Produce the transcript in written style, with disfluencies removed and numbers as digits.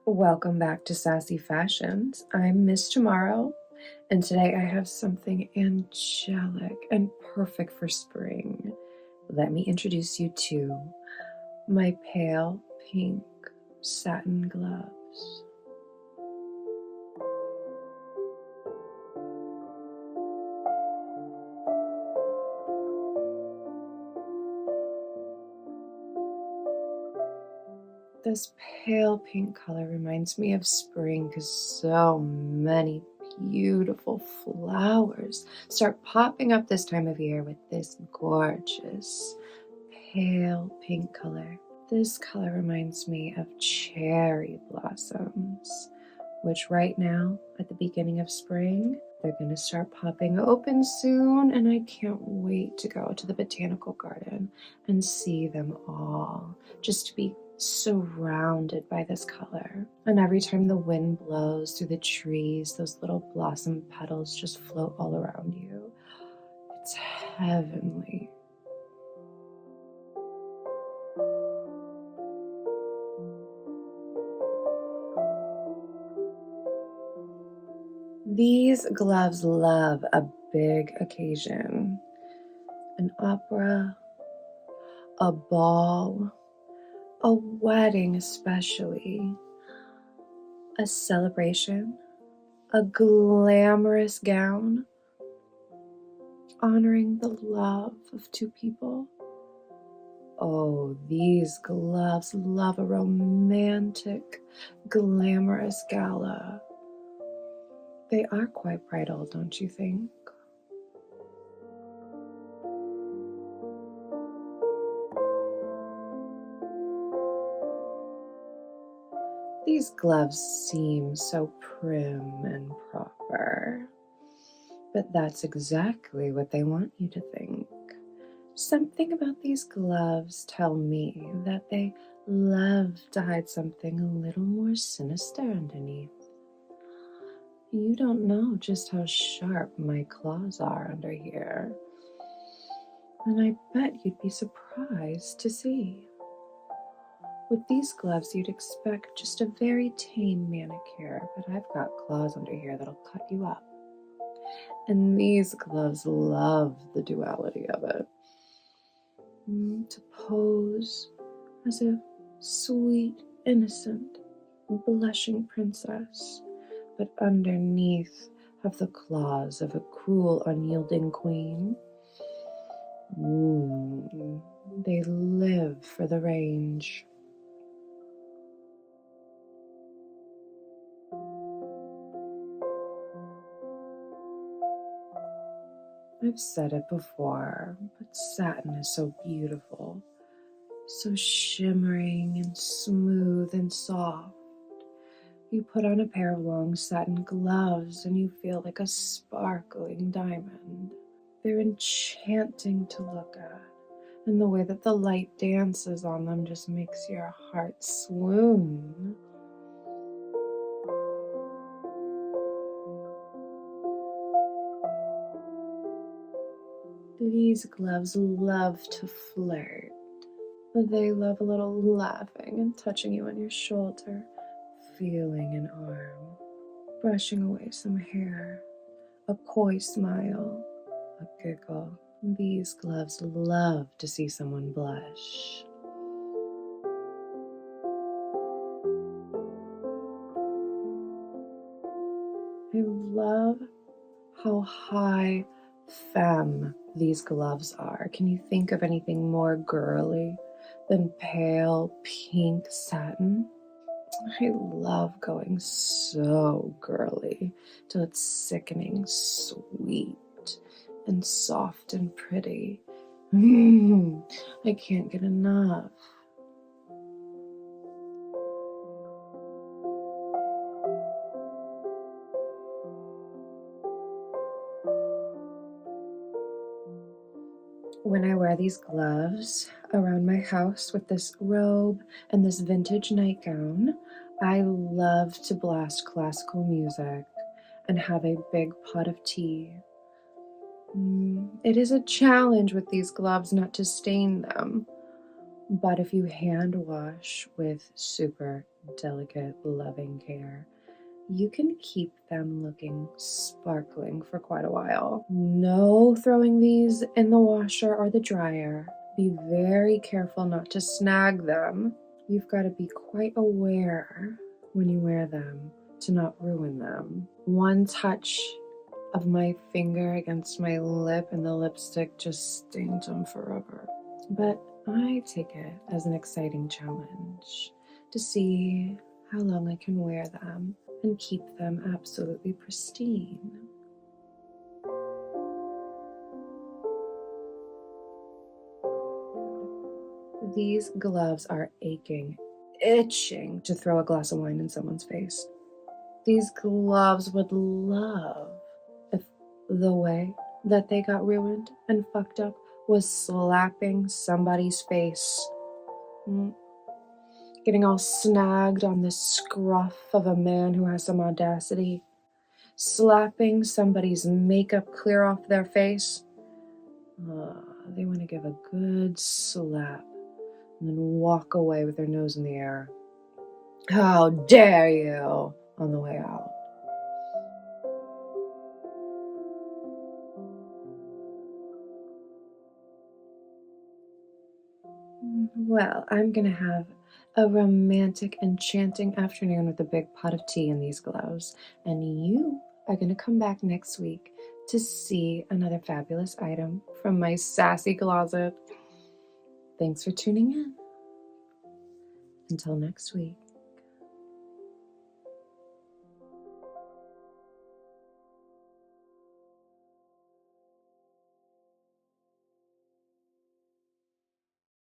Welcome back to Sassy Fashions. I'm Miss Tomorrow, and today I have something angelic and perfect for spring. Let me introduce you to my pale pink satin gloves. This pale pink color reminds me of spring because so many beautiful flowers start popping up this time of year with this gorgeous pale pink color. This color reminds me of cherry blossoms, which right now at the beginning of spring, they're going to start popping open soon, and I can't wait to go to the botanical garden and see them all, just to be surrounded by this color. And every time the wind blows through the trees, those little blossom petals just float all around you. It's heavenly. These gloves love a big occasion, an opera, a ball, a wedding especially, a celebration, a glamorous gown, honoring the love of two people. Oh, these gloves love a romantic, glamorous gala. They are quite bridal, don't you think? These gloves seem so prim and proper, but that's exactly what they want you to think. Something about these gloves tell me that they love to hide something a little more sinister underneath. You don't know just how sharp my claws are under here, and I bet you'd be surprised to see. With these gloves, you'd expect just a very tame manicure, but I've got claws under here that'll cut you up. And these gloves love the duality of it. To pose as a sweet, innocent, blushing princess, but underneath have the claws of a cruel, unyielding queen. They live for the range. I've said it before, but satin is so beautiful, so shimmering and smooth and soft. You put on a pair of long satin gloves and you feel like a sparkling diamond. They're enchanting to look at, and the way that the light dances on them just makes your heart swoon. These gloves love to flirt. They love a little laughing and touching you on your shoulder, feeling an arm, brushing away some hair, a coy smile, a giggle. These gloves love to see someone blush. I love how high femme these gloves are. Can you think of anything more girly than pale pink satin? I love going so girly till it's sickening sweet and soft and pretty. I can't get enough. When I wear these gloves around my house with this robe and this vintage nightgown, I love to blast classical music and have a big pot of tea. It is a challenge with these gloves not to stain them, but if you hand wash with super delicate, loving care, you can keep them looking sparkling for quite a while. No throwing these in the washer or the dryer. Be very careful not to snag them. You've got to be quite aware when you wear them to not ruin them. One touch of my finger against my lip and the lipstick just stains them forever. But I take it as an exciting challenge to see how long I can wear them and keep them absolutely pristine. These gloves are aching, itching to throw a glass of wine in someone's face. These gloves would love if the way that they got ruined and fucked up was slapping somebody's face. Getting all snagged on the scruff of a man who has some audacity. Slapping somebody's makeup clear off their face. They want to give a good slap and then walk away with their nose in the air. How dare you, on the way out. Well, I'm gonna have a romantic, enchanting afternoon with a big pot of tea in these gloves, and you are gonna come back next week to see another fabulous item from my sassy closet. Thanks for tuning in. Until next week.